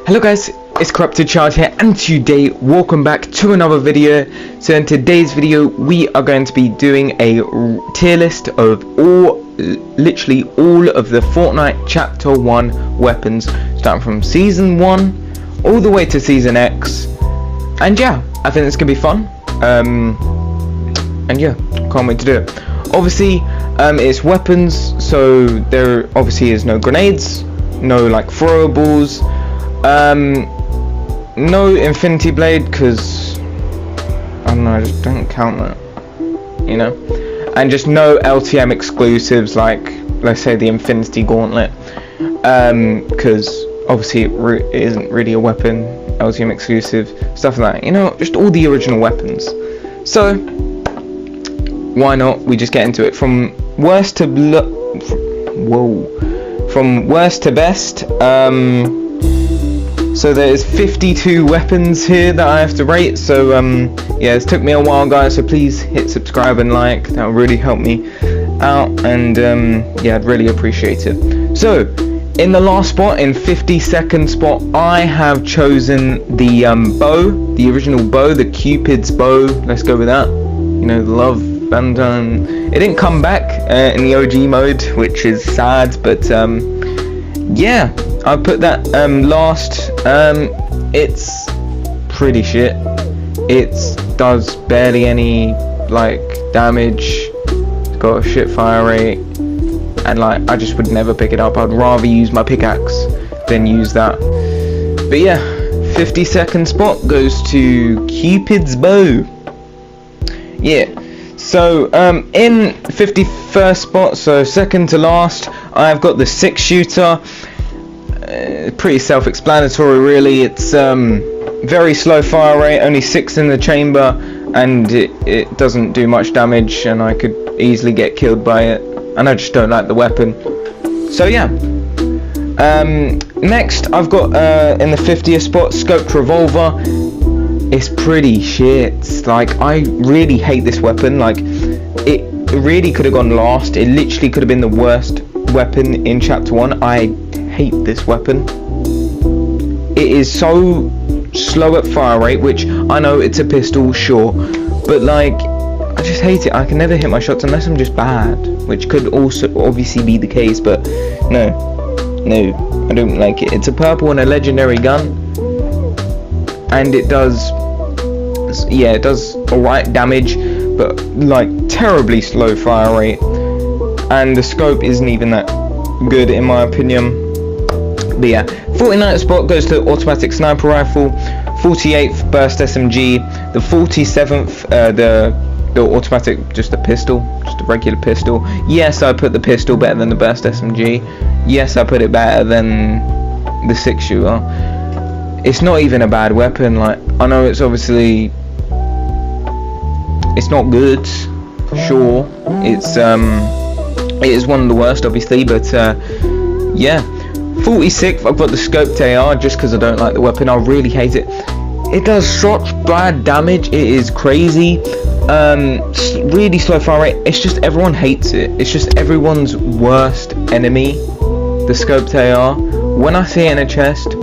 Hello guys, it's Corrupted Child here, and today welcome back to another video. So in today's video we are going to be doing a tier list of literally all of the Fortnite Chapter 1 weapons, starting from Season 1 all the way to Season X. And yeah, I think it's gonna be fun. And yeah, can't wait to do it. Obviously, it's weapons, so there obviously is no grenades, no like throwables. No infinity blade, because I don't know, I just don't count that, you know, and just no LTM exclusives like, let's say, the infinity gauntlet, because obviously it isn't really a weapon, LTM exclusive, stuff like that, you know, just all the original weapons. So why not we just get into it from worst to from worst to best. So there's 52 weapons here that I have to rate, so yeah, it took me a while guys, so please hit subscribe and like, that will really help me out, and yeah, I'd really appreciate it. So in the last spot, in 52nd spot, I have chosen the bow, the original bow, the Cupid's bow. Let's go with that, you know, the love band. It didn't come back in the OG mode, which is sad, but yeah, I put that last. It's pretty shit. It does barely any like damage. It's got a shit fire rate, and like I just would never pick it up. I'd rather use my pickaxe than use that. But yeah, 52nd spot goes to Cupid's bow. Yeah. So in 51st spot, so second to last, I've got the 6-shooter. Pretty self-explanatory really. It's very slow fire rate, only 6 in the chamber, and it doesn't do much damage, and I could easily get killed by it, and I just don't like the weapon. So yeah, next I've got in the 50th spot, scoped revolver. It's pretty shit. Like, I really hate this weapon. Like, it really could have gone last. It literally could have been the worst weapon in Chapter 1. I hate this weapon. It is so slow at fire rate, which I know it's a pistol, sure, but like, I just hate it. I can never hit my shots unless I'm just bad, which could also obviously be the case, but no, I don't like it. It's a purple and a legendary gun, and it does, yeah, it does alright damage, but like terribly slow fire rate, and the scope isn't even that good in my opinion. But yeah, 49th spot goes to automatic sniper rifle, 48th burst SMG, the 47th the automatic, just a pistol, just a regular pistol. Yes, I put the pistol better than the burst SMG. Yes, I put it better than the 6-shooter. It's not even a bad weapon. Like, I know it's obviously, it's not good, sure, it's it is one of the worst obviously, but yeah. 46th, I've got the scoped AR, just because I don't like the weapon. I really hate it. It does such bad damage, it is crazy. Really slow fire rate. It's just everyone hates it. It's just everyone's worst enemy, the scoped AR. When I see it in a chest,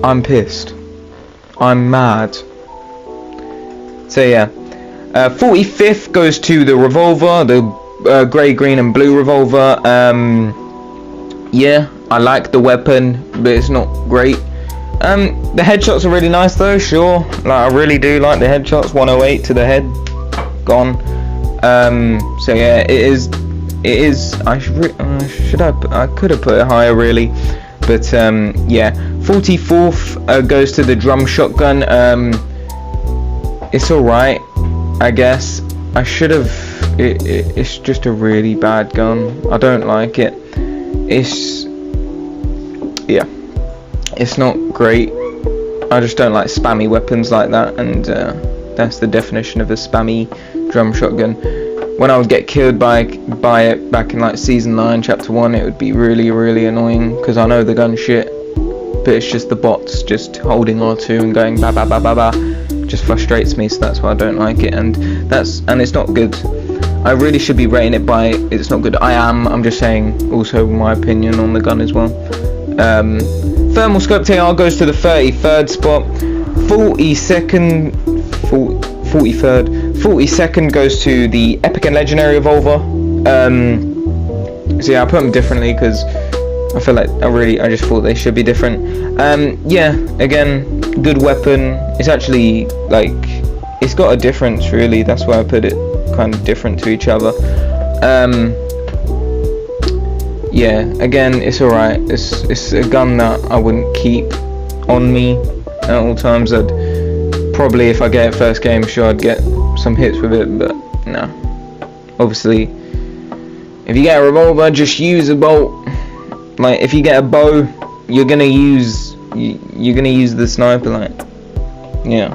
I'm pissed. I'm mad. So yeah, 45th goes to the revolver, the grey, green and blue revolver. Yeah, I like the weapon, but it's not great. The headshots are really nice though, sure. Like, I really do like the headshots. 108 to the head, gone. So yeah, it is. I could have put it higher really, but yeah. 44th goes to the drum shotgun. It's alright, I guess. I should have. It's just a really bad gun. I don't like it. It's, yeah, it's not great. I just don't like spammy weapons like that, and that's the definition of a spammy drum shotgun. When I would get killed by it back in like Season 9 Chapter 1, it would be really annoying, because I know the gun shit, but it's just the bots just holding R2 and going ba ba ba ba ba, just frustrates me. So that's why I don't like it, and it's not good. I really should be rating it by it's not good. I'm just saying also my opinion on the gun as well. Thermal Scope TR goes to the 33rd spot. 42nd goes to the Epic and Legendary Evolver. So yeah, I put them differently because I feel like I just thought they should be different. Yeah, again, good weapon. It's actually like, it's got a difference really. That's why I put it kind of different to each other. Yeah, again, it's alright. It's a gun that I wouldn't keep on me at all times. I'd probably, if I get it first game, sure I'd get some hits with it, but no. Obviously, if you get a revolver, just use a bolt. Like, if you get a bow, you're gonna use the sniper. Like, yeah.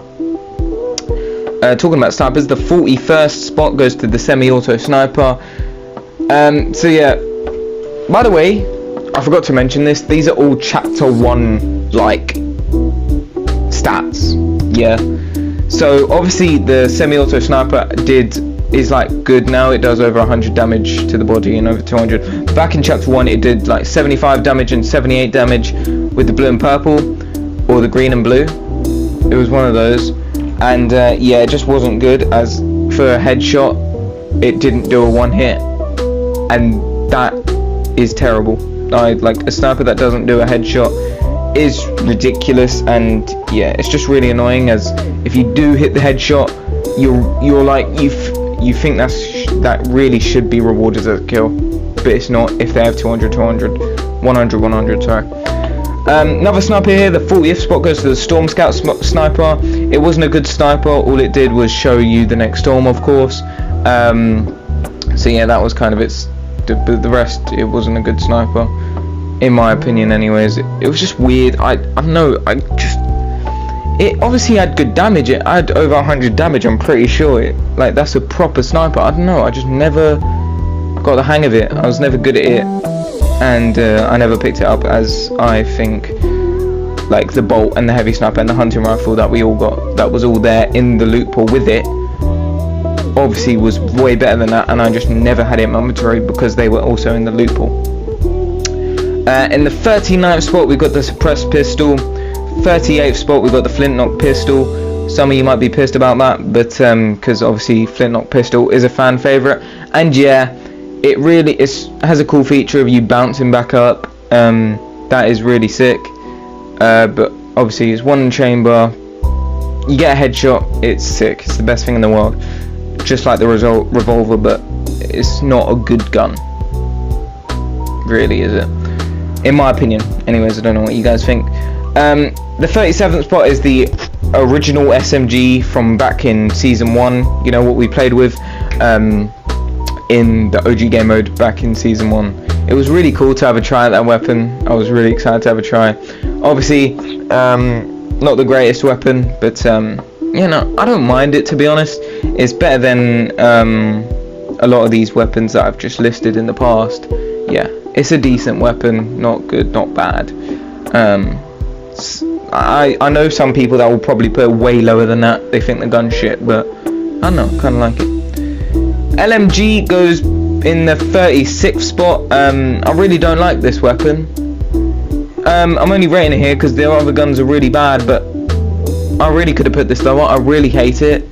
Talking about snipers, the 41st spot goes to the semi-auto sniper. So yeah. By the way, I forgot to mention this. These are all chapter 1 like stats. Yeah. So obviously the semi-auto sniper is like good now. It does over 100 damage to the body and over 200. Back in chapter 1 it did like 75 damage and 78 damage with the blue and purple, or the green and blue. It was one of those. And yeah, it just wasn't good. As for a headshot, it didn't do a one hit, and that is terrible. Like a sniper that doesn't do a headshot is ridiculous, and yeah, it's just really annoying. As if you do hit the headshot, you're like you think that really should be rewarded as a kill, but it's not. If they have 200, 100, sorry. Another sniper here, the 40th spot goes to the Storm Scout sniper. It wasn't a good sniper. All it did was show you the next storm, of course. So yeah, that was kind of its. But the rest, it wasn't a good sniper, in my opinion. Anyways, it was just weird. I don't know. It obviously had good damage. It had over 100 damage. I'm pretty sure. Like, that's a proper sniper. I don't know. I just never got the hang of it. I was never good at it, and I never picked it up as I think like the bolt and the heavy sniper and the hunting rifle that we all got. That was all there in the loot pool with it. Obviously was way better than that, and I just never had it in my inventory because they were also in the loot pool. In the 39th spot we got the suppressed pistol. 38th spot we got the flintlock pistol. Some of you might be pissed about that, but because obviously flintlock pistol is a fan favorite, and yeah, it really has a cool feature of you bouncing back up. That is really sick. But obviously it's one chamber, you get a headshot, it's sick. It's the best thing in the world. Just like the revolver, but it's not a good gun, really, is it? In my opinion. Anyways, I don't know what you guys think. The 37th spot is the original SMG from back in season 1. You know what we played with in the OG game mode back in season 1. It was really cool to have a try at that weapon. I was really excited to have a try. Obviously, not the greatest weapon, but you know, I don't mind it, to be honest. It's better than a lot of these weapons that I've just listed in the past. Yeah, it's a decent weapon, not good, not bad. I know some people that will probably put it way lower than that. They think the gun's shit, but I don't know, kind of like it. LMG goes in the 36th spot. I really don't like this weapon. I'm only rating it here because their other guns are really bad, but I really could have put this lower. I really hate it.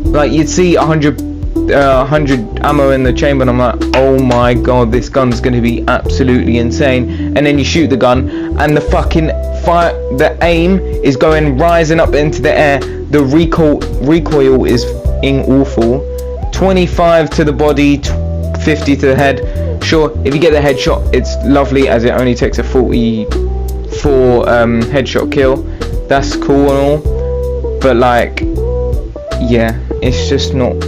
Like, you'd see 100 ammo in the chamber and I'm like, oh my god, this gun's going to be absolutely insane. And then you shoot the gun and the fucking fire, the aim is rising up into the air. The recoil is awful. 25 to the body, 50 to the head. Sure, if you get the headshot, it's lovely, as it only takes a 44 headshot kill. That's cool and all, but like, yeah, it's just not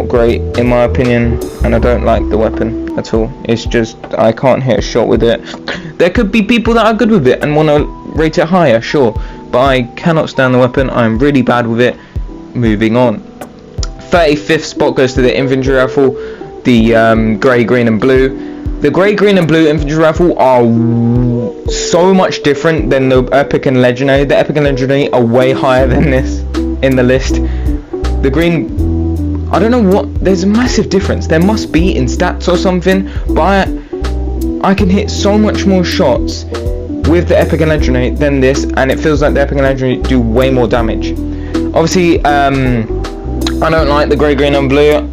great in my opinion, and I don't like the weapon at all. It's just, I can't hit a shot with it. There could be people that are good with it and want to rate it higher, sure, but I cannot stand the weapon. I'm really bad with it. Moving on. 35th spot goes to the infantry rifle, the grey, green and blue. The grey, green and blue infantry rifle are so much different than the epic and legendary. The epic and legendary are way higher than this in the list. The green, I don't know what, there's a massive difference. There must be in stats or something, but I can hit so much more shots with the epic and legendary than this, and it feels like the epic and legendary do way more damage. Obviously, I don't like the grey, green and blue.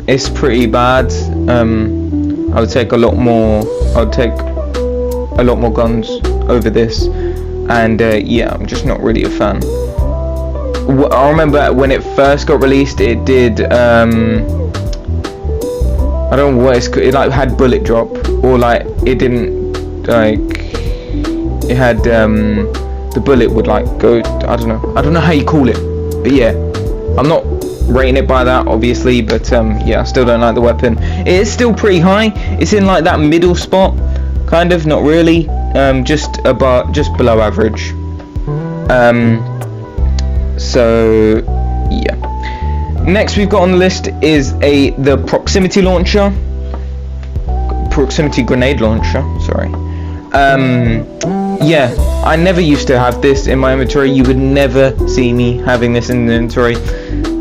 It's pretty bad. I would take a lot more. I would take a lot more guns over this, and yeah, I'm just not really a fan. I remember when it first got released, it did. I don't know what it's. It like had bullet drop, or like it didn't like. It had the bullet would like go. I don't know how you call it, but yeah, I'm not rating it by that obviously, but yeah, I still don't like the weapon. It is still pretty high. It's in like that middle spot, kind of, not really, just below average. So yeah, next we've got on the list is the proximity grenade launcher, sorry. Yeah, I never used to have this in my inventory. You would never see me having this in the inventory.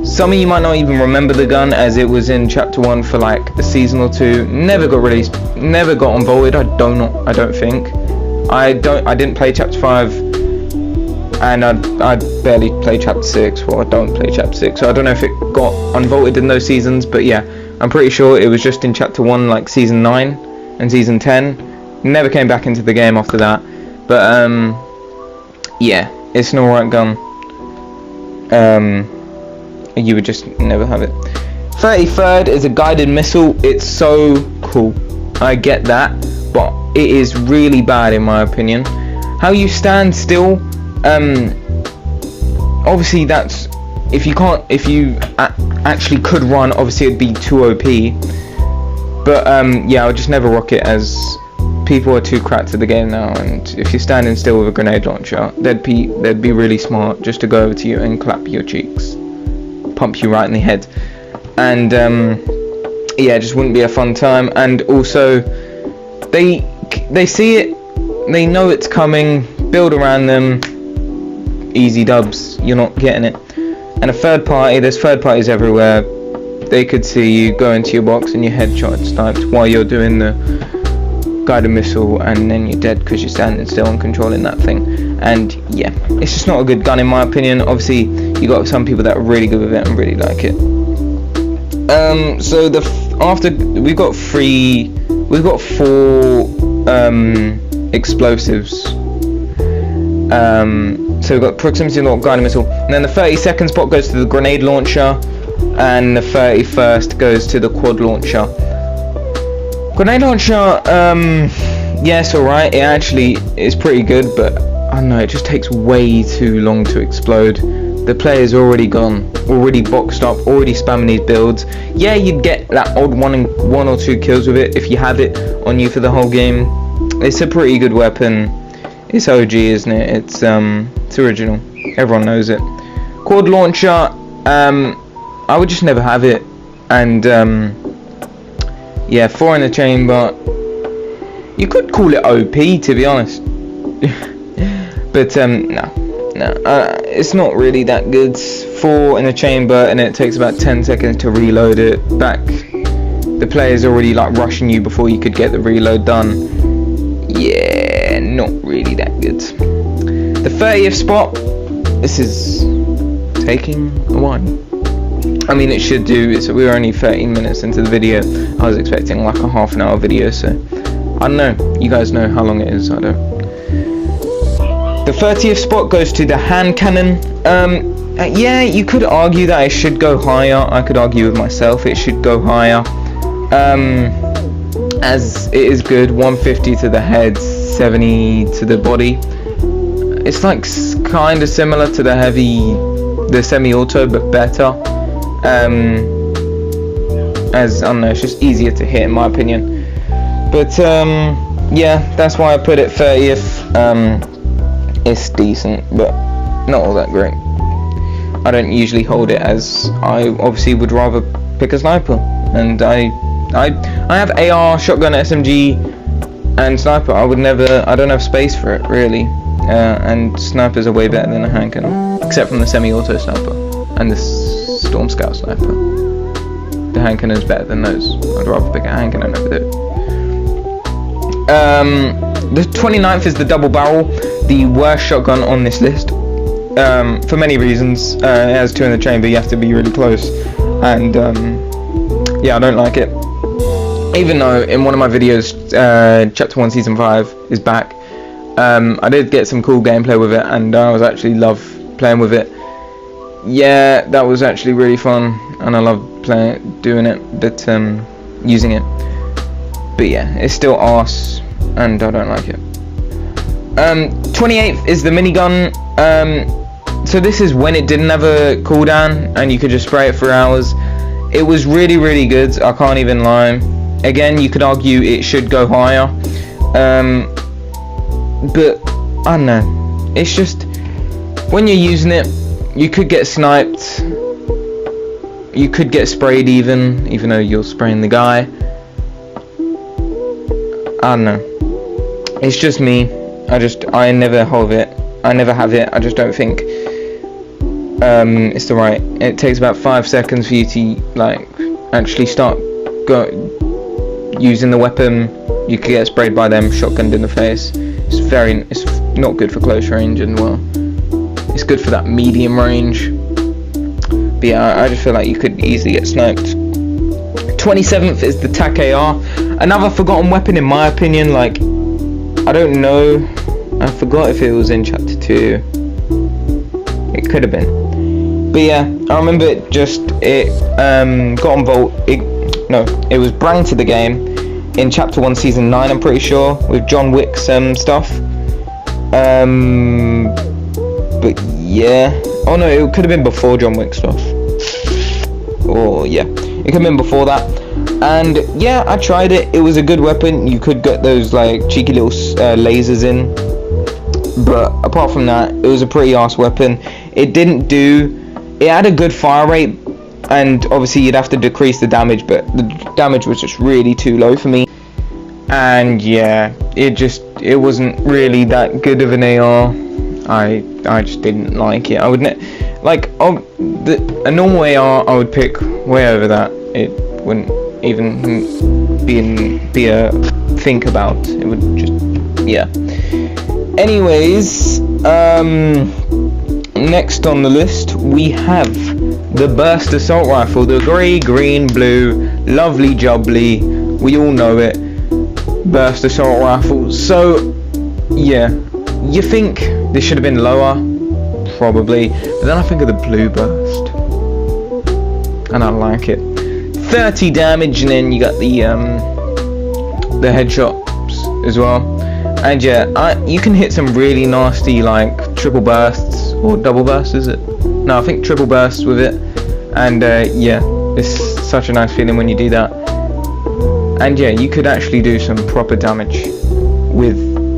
Some of you might not even remember the gun, as it was in chapter 1 for like a season or two. Never got released, never got unvaulted. I don't think. I didn't play chapter 5, and I barely played chapter 6. Well, I don't play chapter 6, so I don't know if it got unvaulted in those seasons, but yeah, I'm pretty sure it was just in chapter 1, like season 9 and season 10. Never came back into the game after that. But yeah, it's an alright gun. You would just never have it. 33rd is a guided missile. It's so cool. I get that, but it is really bad in my opinion. How you stand still, obviously that's if you actually could run, obviously it'd be too OP. But yeah, I would just never rock it, as people are too cracked to the game now, and if you're standing still with a grenade launcher, they'd be really smart just to go over to you and clap your cheeks, pump you right in the head, and yeah, it just wouldn't be a fun time. And also, they see it, they know it's coming, build around them, easy dubs, you're not getting it. And there's third parties everywhere. They could see you go into your box and your headshot sniped while you're doing the guided missile, and then you're dead because you're standing still and controlling that thing. And yeah, it's just not a good gun in my opinion. Obviously you got some people that are really good with it and really like it. So after we've got 4 explosives. So we've got proximity lock, guided missile, and then the 32nd spot goes to the grenade launcher, and the 31st goes to the quad launcher. Grenade launcher, yeah, it's alright. It actually is pretty good, but I don't know, it just takes way too long to explode. The player's already gone, already boxed up, already spamming these builds. Yeah, you'd get that odd one or two kills with it if you have it on you for the whole game. It's a pretty good weapon. It's OG, isn't it? It's original. Everyone knows it. Quad launcher, I would just never have it, and yeah, 4 in the chamber. You could call it OP, to be honest. But no, it's not really that good. 4 in the chamber, and it takes about 10 seconds to reload it back. The player's already like rushing you before you could get the reload done. Yeah, not really that good. The 30th spot. This is taking a while. I mean, it should do. We were only 13 minutes into the video. I was expecting like a half an hour video, so I don't know. You guys know how long it is. I don't. The 30th spot goes to the hand cannon. Yeah, you could argue that it should go higher. I could argue with myself it should go higher. As it is good. 150 to the head, 70 to the body. It's like kind of similar to the semi-auto, but better. As I don't know, it's just easier to hit in my opinion. But yeah, that's why I put it 30th. It's decent, but not all that great. I don't usually hold it, as I obviously would rather pick a sniper, and I have AR, shotgun, SMG, and sniper. I don't have space for it really. And snipers are way better than a hand cannon, except from the semi-auto sniper and the Storm Scout sniper. The hand cannon is better than those. I'd rather pick a hand cannon over there. The 29th is the double barrel, the worst shotgun on this list. For many reasons. It has 2 in the chamber, you have to be really close, and yeah, I don't like it. Even though in one of my videos, chapter 1 season 5 is back, I did get some cool gameplay with it, and I was actually love playing with it. Yeah, that was actually really fun, and I love doing it, but using it. But yeah, it's still arse, and I don't like it. 28th is the minigun. So this is when it didn't have a cooldown, and you could just spray it for hours. It was really, really good, I can't even lie. Again, you could argue it should go higher. But, I don't know. It's just, when you're using it, you could get sniped. You could get sprayed even though you're spraying the guy. I don't know. It's just me. I never have it. I I just don't think it's the right. It takes about 5 seconds for you to like actually start using the weapon. You could get sprayed by them, shotgunned in the face. It's not good for close range, and well, it's good for that medium range. But yeah, I just feel like you could easily get sniped. 27th is the TAC AR, another forgotten weapon in my opinion. Like, I don't know, I forgot if it was in chapter 2. It could have been. But yeah, I remember it got on Vault. It was brought to the game in chapter 1 season 9, I'm pretty sure, with John Wick's stuff. But yeah, oh no, it could have been before John Wick stuff. Oh yeah, it could have been before that. And yeah, I tried it. It was a good weapon. You could get those like cheeky little lasers in, but apart from that, it was a pretty arse weapon. It had a good fire rate, and obviously you'd have to decrease the damage, but the damage was just really too low for me. And yeah, it wasn't really that good of an AR. I just didn't like it. I wouldn't like a normal AR. I would pick way over that. It wouldn't even be a think about. It would just, yeah. Anyways, next on the list we have the burst assault rifle, the grey, green, blue, lovely jubbly. We all know it. Burst assault rifle. So yeah, you think this should have been lower, probably, but then I think of the blue burst, and I like it. 30 damage, and then you got the headshots as well. And yeah, you can hit some really nasty like triple bursts or double bursts. Is it? No, I think triple bursts with it. And yeah, it's such a nice feeling when you do that. And yeah, you could actually do some proper damage with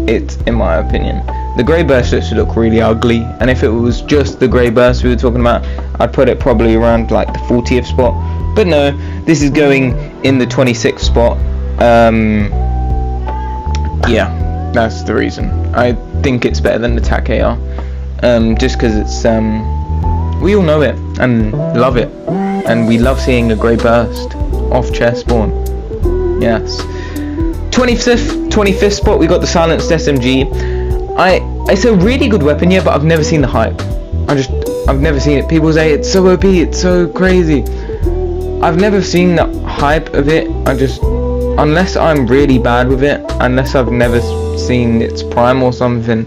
it, in my opinion. The grey burst used to look really ugly, and if it was just the grey burst we were talking about, I'd put it probably around like the 40th spot. But no, this is going in the 26th spot. Yeah, that's the reason. I think it's better than the TAC AR, just because it's we all know it and love it, and we love seeing a grey burst off chest spawn. Yes. 25th spot, we got the silenced SMG. It's a really good weapon, yeah, but I've never seen the hype. I've never seen it. People say it's so OP, it's so crazy. I've never seen the hype of it. Unless I'm really bad with it, unless I've never seen its prime or something,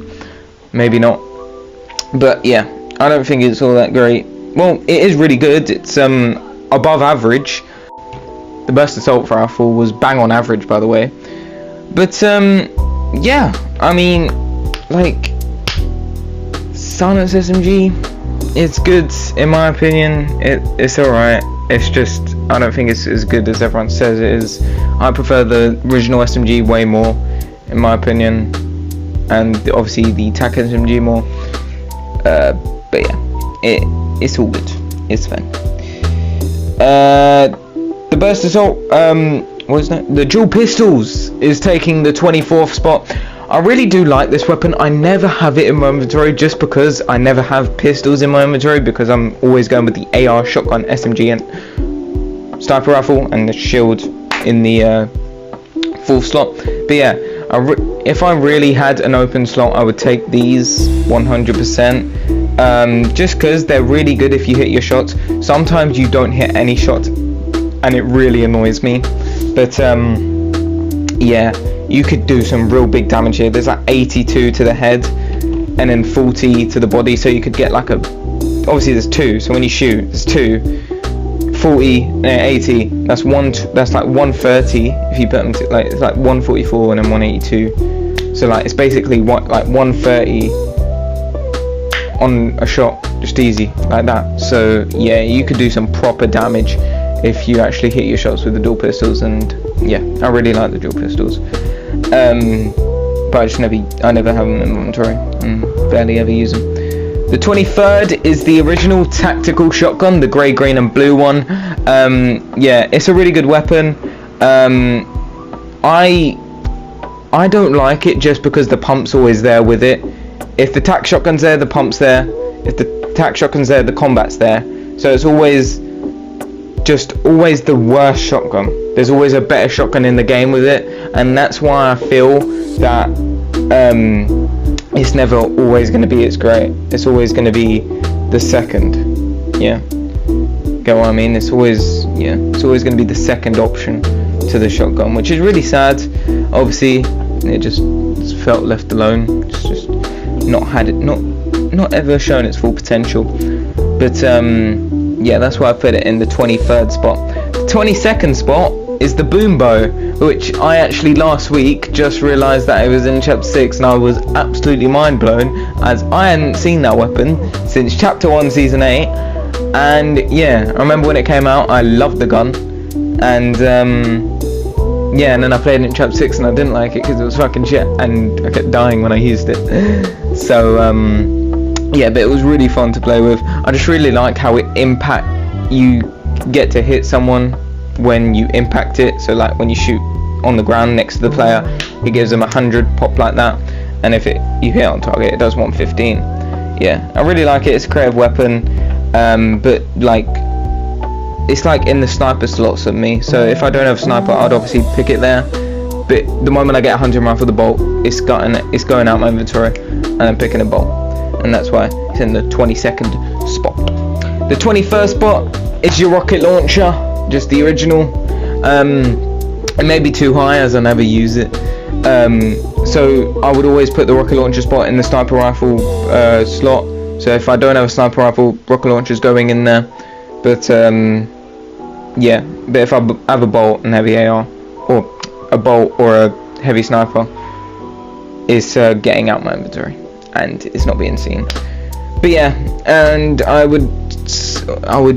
maybe not. But yeah, I don't think it's all that great. Well, it is really good. It's above average. The burst assault rifle was bang on average, by the way. But yeah, I mean, like, silenced SMG, it's good in my opinion. It's alright. It's just, I don't think it's as good as everyone says it is. I prefer the original SMG way more, in my opinion, and obviously the TAC SMG more. But yeah, it's all good. It's fine. The burst assault, what is that? The dual pistols is taking the 24th spot. I really do like this weapon. I never have it in my inventory just because I never have pistols in my inventory, because I'm always going with the AR, shotgun, SMG, and sniper rifle, and the shield in the 4th slot. But yeah, If I really had an open slot, I would take these 100%. Just because they're really good if you hit your shots. Sometimes you don't hit any shots, and it really annoys me. But yeah, you could do some real big damage here. There's like 82 to the head, and then 40 to the body. So you could get like a. Obviously, there's 2. So when you shoot, there's 2. 40, 80. That's like 130 if you put them to, like, it's like 144 and then 182. So like it's basically like 130 on a shot, just easy like that. So yeah, you could do some proper damage if you actually hit your shots with the dual pistols. And yeah, I really like the dual pistols. But I never have them in inventory and barely ever use them. The 23rd is the original tactical shotgun, the grey, green and blue one. Yeah, it's a really good weapon. I don't like it just because the pump's always there with it. If the tac shotgun's there, the pump's there. If the tac shotgun's there, the combat's there. So it's always the worst shotgun. There's always a better shotgun in the game with it, and that's why I feel that it's never always going to be as great. It's always going to be the second. Yeah, get what I mean? It's always going to be the second option to the shotgun, which is really sad. Obviously, it just felt left alone. It's just not ever shown its full potential. But yeah, that's why I put it in the 23rd spot. The 22nd spot is the boom bow, which I actually last week just realised that it was in chapter 6, and I was absolutely mind blown, as I hadn't seen that weapon since chapter 1 season 8. And yeah, I remember when it came out, I loved the gun, and yeah, and then I played it in chapter 6 and I didn't like it because it was fucking shit, and I kept dying when I used it. So yeah, but it was really fun to play with. I just really like how you get to hit someone when you impact it. So like when you shoot on the ground next to the player, it gives them 100 pop like that, and if you hit on target, it does 115. Yeah, I really like it. It's a creative weapon, but like it's like in the sniper slots of me. So if I don't have a sniper, I'd obviously pick it there, but the moment I get 100 rifle the bolt, it's going out my inventory and I'm picking a bolt, and that's why it's in the 22nd spot. The 21st spot is your rocket launcher, just the original. It may be too high as I never use it, so I would always put the rocket launcher spot in the sniper rifle slot. So if I don't have a sniper rifle, rocket launcher's going in there. But yeah, but if I have a bolt and heavy AR, or a bolt or a heavy sniper, it's getting out my inventory and it's not being seen. But yeah, and I would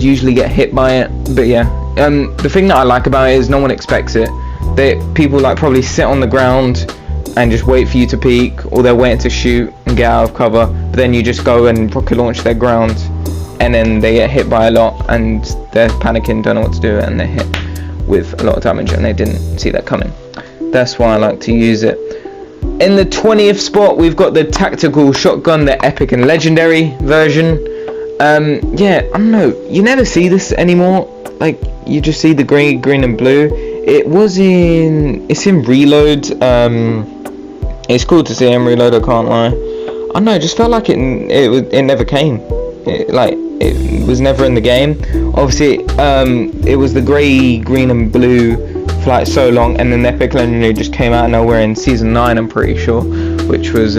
usually get hit by it. But yeah, the thing that I like about it is no one expects it. People like probably sit on the ground and just wait for you to peek, or they're waiting to shoot and get out of cover, but then you just go and rocket launch their ground, and then they get hit by a lot and they're panicking, don't know what to do, and they're hit with a lot of damage and they didn't see that coming. That's why I like to use it. In the 20th spot, we've got the tactical shotgun, the epic and legendary version. Yeah, I don't know, you never see this anymore. Like, you just see the green and blue. It's in Reload. It's cool to see him Reload, I can't lie. I don't know, it just felt like it never came. It was never in the game. Obviously, it was the grey, green and blue for like so long, and then the epic legendary just came out of nowhere in season 9, I'm pretty sure, which was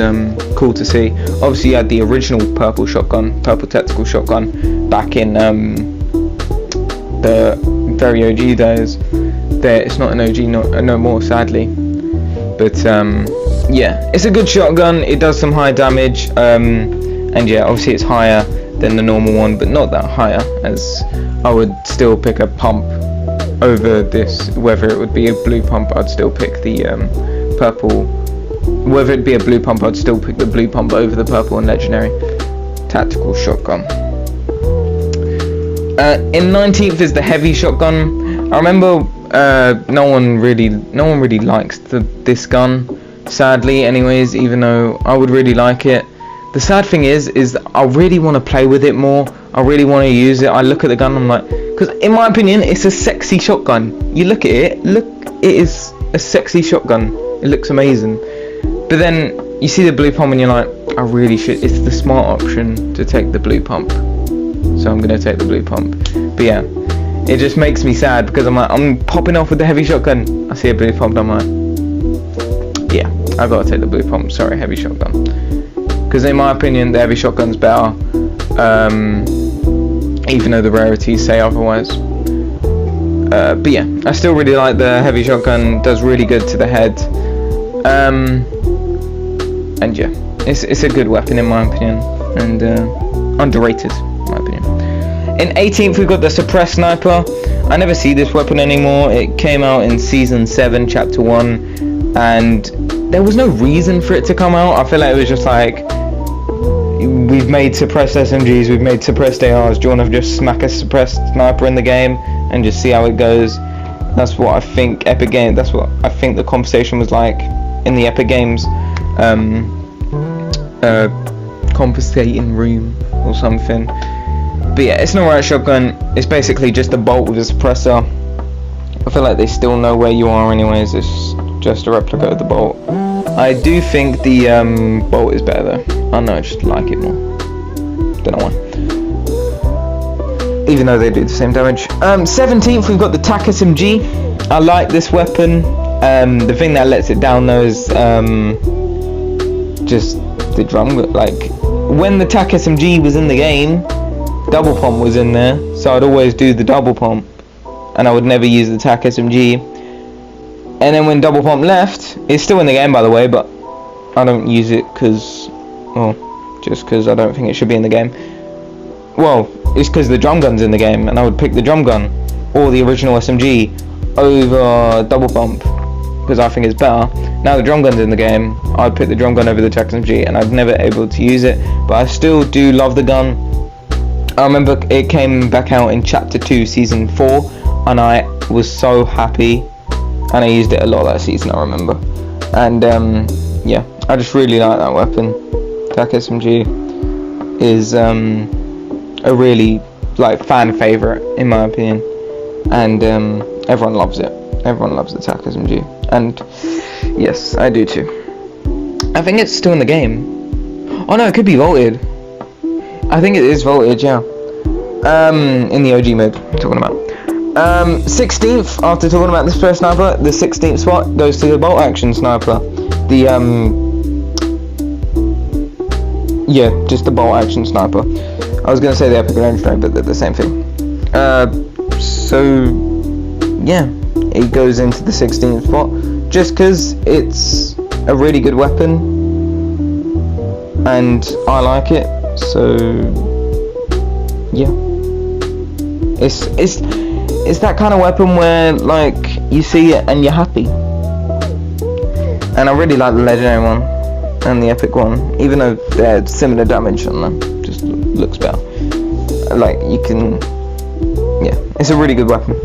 cool to see. Obviously, you had the original purple tactical shotgun back in the very OG days. It's not an OG no more, sadly. But yeah, it's a good shotgun. It does some high damage, and yeah, obviously it's higher than the normal one, but not that higher, as I would still pick a pump over this. Whether it would be a blue pump, I'd still pick the purple. Whether it be a blue pump, I'd still pick the blue pump over the purple and legendary tactical shotgun. In 19th is the heavy shotgun. I remember no one really likes this gun, sadly, anyways, even though I would really like it. The sad thing is that I really want to play with it more. I really want to use it. I look at the gun, I'm like, because in my opinion, it's a sexy shotgun. You look at it, it is a sexy shotgun. It looks amazing. But then you see the blue pump and you're like, I really should. It's the smart option to take the blue pump, so I'm gonna take the blue pump. But yeah, it just makes me sad because I'm popping off with the heavy shotgun. I see a blue pump, I'm like, yeah, I gotta take the blue pump. Sorry, heavy shotgun. Because in my opinion, the heavy shotgun's better. Even though the rarities say otherwise. But yeah, I still really like the heavy shotgun. Does really good to the head. And yeah, it's a good weapon in my opinion, and underrated in my opinion. In 18th we've got the suppressed sniper. I never see this weapon anymore. It came out in season 7 chapter 1, and there was no reason for it to come out. I feel like it was just like, we've made suppressed SMGs, we've made suppressed ARs, do you want to just smack a suppressed sniper in the game and just see how it goes? That's what I think Epic Games, that's what I think the conversation was like in the Epic Games compensating room or something. But yeah, it's an alright shotgun. It's basically just a bolt with a suppressor. I feel like they still know where you are anyways. It's just a replica of the bolt. I do think the bolt is better though. I know, I just like it more. Don't know why. Even though they do the same damage. 17th we've got the TAC SMG. I like this weapon. The thing that lets it down though is just the drum. Like when the TAC SMG was in the game, double pump was in there, so I'd always do the double pump, and I would never use the TAC SMG. And then when double pump left, it's still in the game by the way, but I don't use it because, well, just because I don't think it should be in the game. Well, it's because the drum gun's in the game, and I would pick the drum gun or the original SMG over double pump because I think it's better. Now the drum gun's in the game, I'd pick the drum gun over the TAC SMG, and I'd never able to use it, but I still do love the gun. I remember it came back out in chapter 2 season 4, and I was so happy, and I used it a lot that season, I remember. And yeah, I just really like that weapon. TAC SMG is a really like fan favorite in my opinion, and everyone loves it. Everyone loves the TAC SMG, and yes, I do too. I think it's still in the game. Oh no, it could be vaulted. I think it is vaulted, yeah. In the OG mode, I'm talking about. 16th, after talking about the suppressed sniper, the 16th spot goes to the bolt action sniper. The yeah, just the bolt action sniper. I was gonna say the epic legendary, but they're the same thing. So yeah, it goes into the 16th spot just because it's a really good weapon and I like it. So yeah, it's that kind of weapon where like you see it and you're happy. And I really like the legendary one and the epic one, even though they're similar damage on them, just looks better. Like you can, yeah, it's a really good weapon.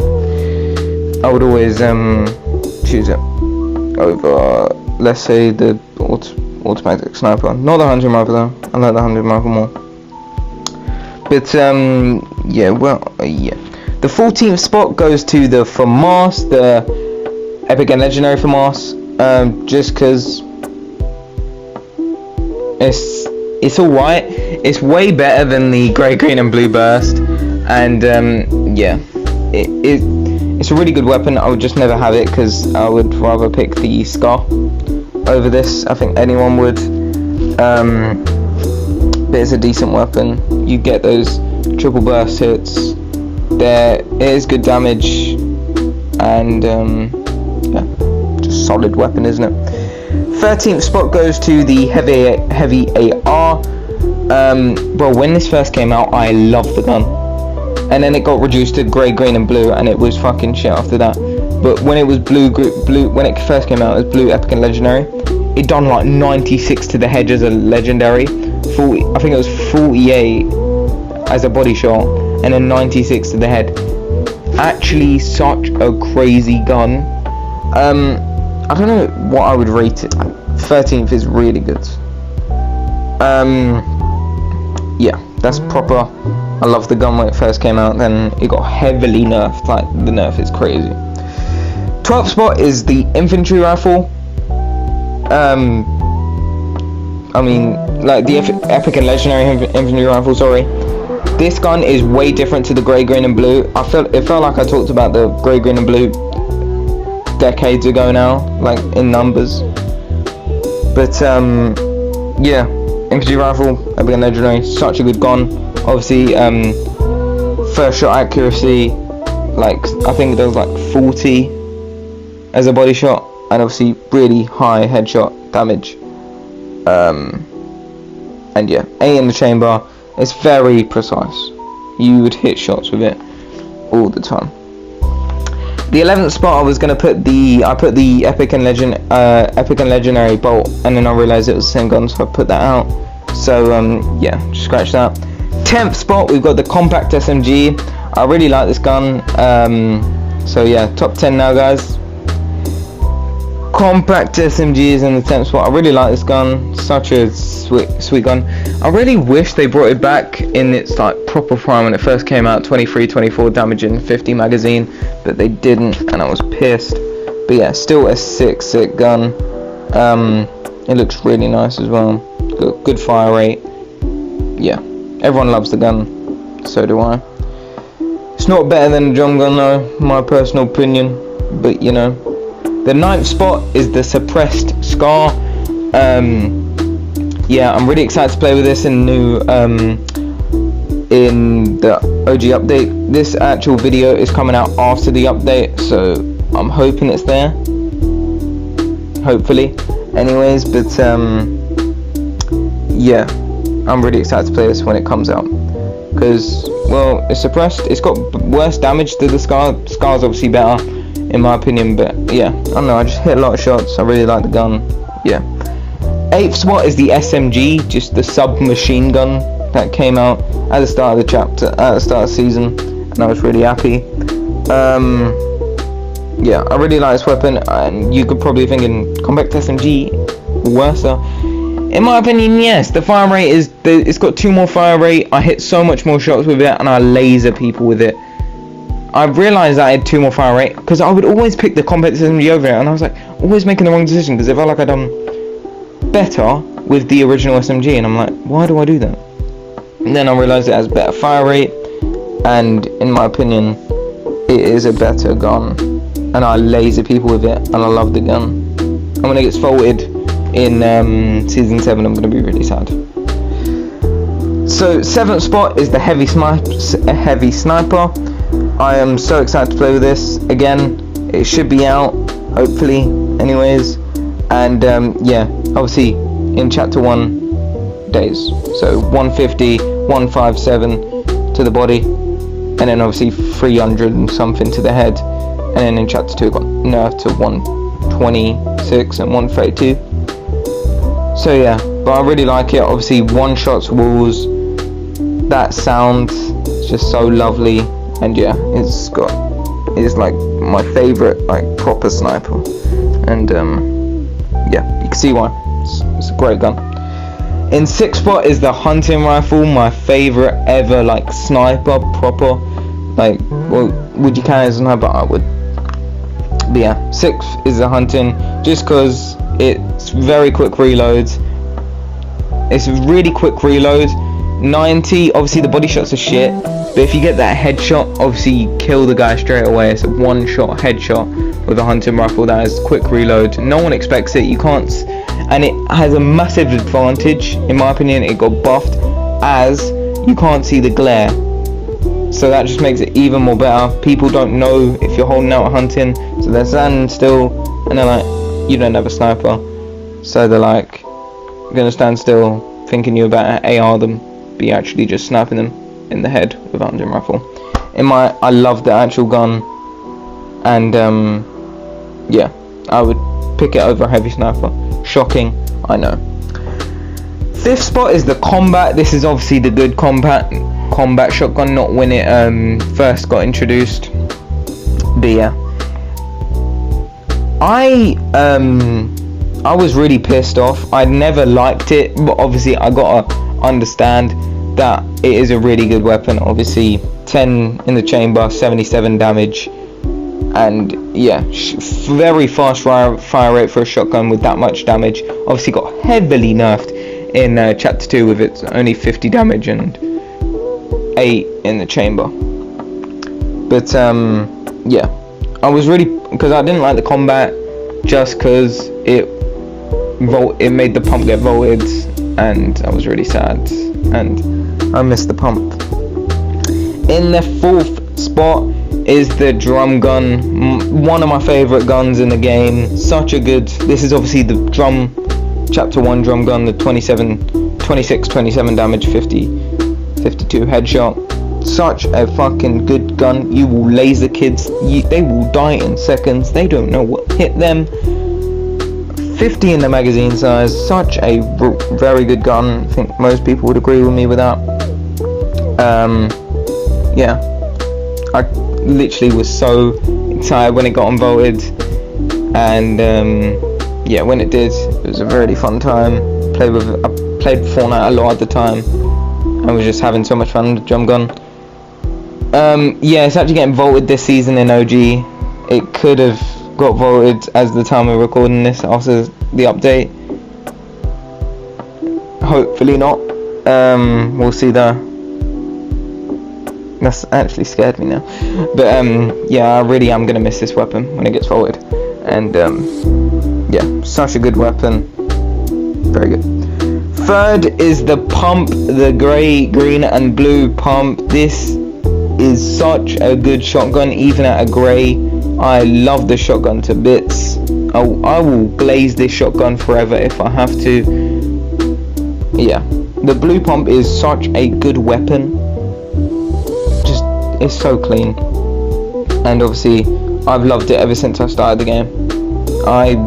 I would always choose it over, let's say, the automatic sniper. Not the 100 rifle though. I like the 100 rifle more. But yeah, well, yeah. The 14th spot goes to the FAMAS, the epic and legendary FAMAS. Just because it's alright. It's way better than the grey, green, and blue burst. And yeah, it's a really good weapon. I would just never have it because I would rather pick the Scar over this. I think anyone would. But it's a decent weapon. You get those triple burst hits. There is good damage, and yeah, just solid weapon, isn't it? 13th spot goes to the heavy AR. Well, when this first came out, I loved the gun. And then it got reduced to grey, green, and blue, and it was fucking shit after that. But when it was blue, when it first came out, it was blue, epic, and legendary. It done like 96 to the head as a legendary. 40, I think it was 48 as a body shot, and then 96 to the head. Actually, such a crazy gun. I don't know what I would rate it. 13th is really good. Yeah, that's proper. I love the gun when it first came out, then it got heavily nerfed, like the nerf is crazy. 12th spot is the infantry rifle. I mean, like the epic and legendary infantry rifle. Sorry, this gun is way different to the grey, green, and blue. It felt like I talked about the grey, green, and blue decades ago now, like in numbers. But yeah, infantry rifle, epic and legendary, such a good gun. Obviously, first shot accuracy, like I think there was like 40 as a body shot, and obviously really high headshot damage. And yeah, 8 in the chamber. It's very precise. You would hit shots with it all the time. The 11th spot, I was gonna put the epic and legendary bolt, and then I realized it was the same gun, so I put that out. So yeah, just scratch that. 10th spot, we've got the compact SMG. I really like this gun. So yeah, top 10 now, guys. Compact SMG is in the 10th spot. I really like this gun. Such a sweet gun. I really wish they brought it back in its like proper prime when it first came out, 23-24 damage and 50 magazine, but they didn't, and I was pissed. But yeah, still a sick gun. It looks really nice as well. Good fire rate. Yeah, everyone loves the gun. So do I. It's not better than a drum gun though, my personal opinion. But you know. The 9th spot is the suppressed Scar. Yeah, I'm really excited to play with this in the OG update. This actual video is coming out after the update, so I'm hoping it's there. Hopefully. Anyways, but yeah, I'm really excited to play this when it comes out. Because, well, it's suppressed. It's got worse damage to the Scar. Scar's obviously better, in my opinion, but yeah, I don't know, I just hit a lot of shots. I really like the gun. Yeah. 8th spot is the SMG, just the submachine gun that came out at the start of the chapter, at the start of the season, and I was really happy. Yeah, I really like this weapon, and you could probably think in compact SMG worse. In my opinion, yes, the fire rate is, it's got 2 more fire rate. I hit so much more shots with it, and I laser people with it. I realised I had 2 more fire rate because I would always pick the compact SMG over it, and I was like always making the wrong decision because it felt like I'd done better with the original SMG, and I'm like, why do I do that? And then I realised it has better fire rate, and in my opinion, it is a better gun, and I laser people with it, and I love the gun. And when it gets faulted in season 7, I'm going to be really sad. So 7th spot is the heavy sniper. I am so excited to play with this. Again, it should be out, hopefully, anyways. And yeah, obviously in chapter 1 days. So 150, 157 to the body, and then obviously 300 and something to the head. And then in chapter 2 it got nerfed to 126 and 132. So yeah, but I really like it. Obviously one-shots walls, that sound is just so lovely. And yeah, it's like my favorite like proper sniper, and yeah, you can see why. It's a great gun. In 6th spot is the hunting rifle, my favorite ever like sniper proper. Like, well, would you count it as a sniper? I would. But yeah, 6th is the hunting, just because it's very quick reloads. It's a really quick reload. 90, obviously the body shots are shit, but if you get that headshot, obviously you kill the guy straight away. It's a one-shot headshot with a hunting rifle. That is quick reload. No one expects it. You can't, and it has a massive advantage. In my opinion, it got buffed as you can't see the glare, so that just makes it even more better. People don't know if you're holding out hunting, so they're standing still, and they're like, you don't have a sniper, so they're like gonna stand still, thinking you're about to AR them, but you're actually just sniping them in the head with a hunting rifle. I love the actual gun, and yeah, I would pick it over a heavy sniper. Shocking, I know. 5th spot is the combat. This is obviously the good combat shotgun, not when it first got introduced. But yeah, I was really pissed off. I never liked it, but obviously I gotta understand that it is a really good weapon. Obviously 10 in the chamber, 77 damage, and yeah, very fast fire rate for a shotgun with that much damage. Obviously got heavily nerfed in chapter 2 with its only 50 damage and 8 in the chamber. But yeah, I was really, because I didn't like the combat, just because it made the pump get volted, and I was really sad, and I missed the pump. In the 4th spot is the drum gun, one of my favourite guns in the game. Such a good, this is obviously the chapter 1 drum gun, the 27 damage, 52 headshot. Such a fucking good gun. You will laser kids, they will die in seconds, they don't know what hit them. 50 in the magazine size, such a very good gun. I think most people would agree with me with that. Yeah, I literally was so excited when it got unvoted, and yeah, when it did, it was a really fun time. I played Fortnite a lot at the time, and was just having so much fun with the drum gun. Yeah, it's actually getting voted this season in OG. It could have got voted as the time we're recording this after the update. Hopefully not. We'll see though. That's actually scared me now. But yeah, I really am gonna miss this weapon when it gets voted. And yeah, such a good weapon. Very good. 3rd is the pump, the grey, green and blue pump. This is such a good shotgun, even at a grey. I love the shotgun to bits. I will glaze this shotgun forever if I have to. Yeah, the blue pump is such a good weapon. Just, it's so clean. And obviously, I've loved it ever since I started the game. I've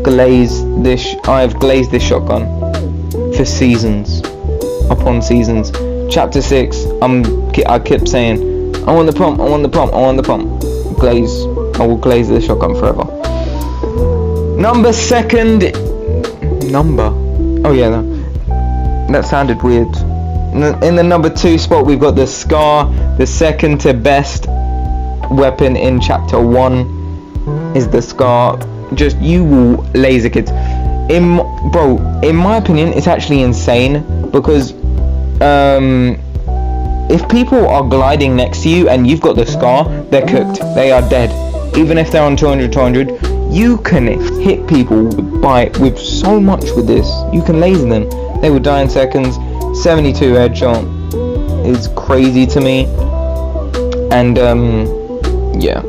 glazed this shotgun for seasons upon seasons. Chapter 6, I kept saying, I want the pump, I want the pump, I want the pump. Glaze, I will glaze this shotgun forever. Oh yeah, no, that sounded weird. In the number 2 spot, we've got the Scar, the second to best weapon in chapter 1 is the Scar. Just, you will laser kids. In my opinion, it's actually insane, because if people are gliding next to you and you've got the Scar, they're cooked. They are dead. Even if they're on 200, you can hit people with so much with this. You can laser them. They will die in seconds. 72 headshot is crazy to me. And yeah.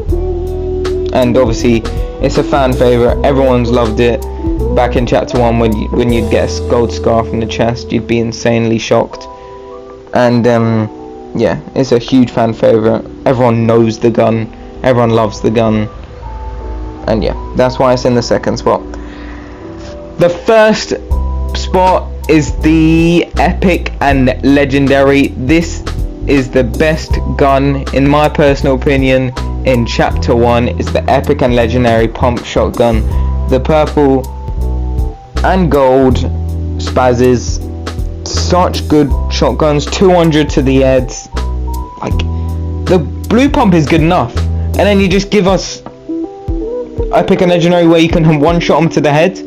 And obviously, it's a fan favorite. Everyone's loved it. Back in chapter 1, when you'd get a gold scarf in the chest, you'd be insanely shocked. And yeah, it's a huge fan favorite. Everyone knows the gun. Everyone loves the gun. And yeah, that's why it's in the 2nd spot. The 1st spot is the epic and legendary. This is the best gun, in my personal opinion, in chapter 1. It's the epic and legendary pump shotgun. The purple and gold spazzes. Such good shotguns. 200 to the heads. Like, the blue pump is good enough, and then you just give us epic and legendary where you can one shot them to the head.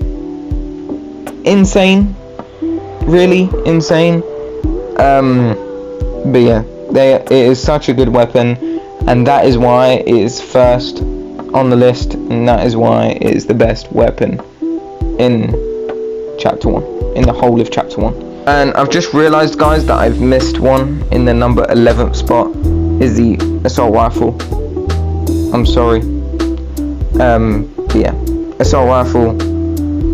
Insane. Really insane. But yeah, it is such a good weapon, and that is why it is first on the list, and that is why it is the best weapon in chapter 1, in the whole of chapter 1. And I've just realised, guys, that I've missed one. In the number 11th spot is the assault rifle. I'm sorry. But yeah, assault rifle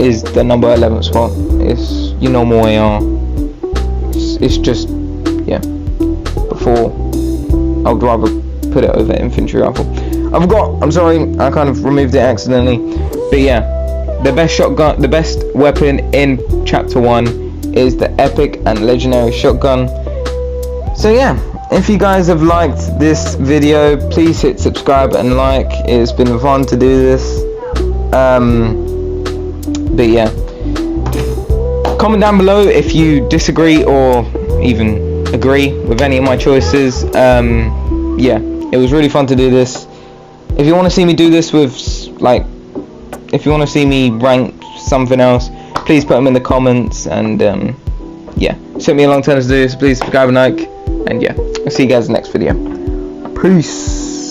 is the number 11th spot. It's your normal AR. It's just, yeah. Before, I would rather put it over infantry rifle. I'm sorry, I kind of removed it accidentally. But yeah, the best shotgun, the best weapon in chapter 1 is the epic and legendary shotgun. So yeah, if you guys have liked this video, please hit subscribe and like. It's been fun to do this. But yeah, comment down below if you disagree or even agree with any of my choices. Yeah, it was really fun to do this. if you want to see me do this with, like, if you want to see me rank something else, please put them in the comments, and yeah, it took me a long time to do this. Please subscribe and like, and yeah, I'll see you guys in the next video. Peace.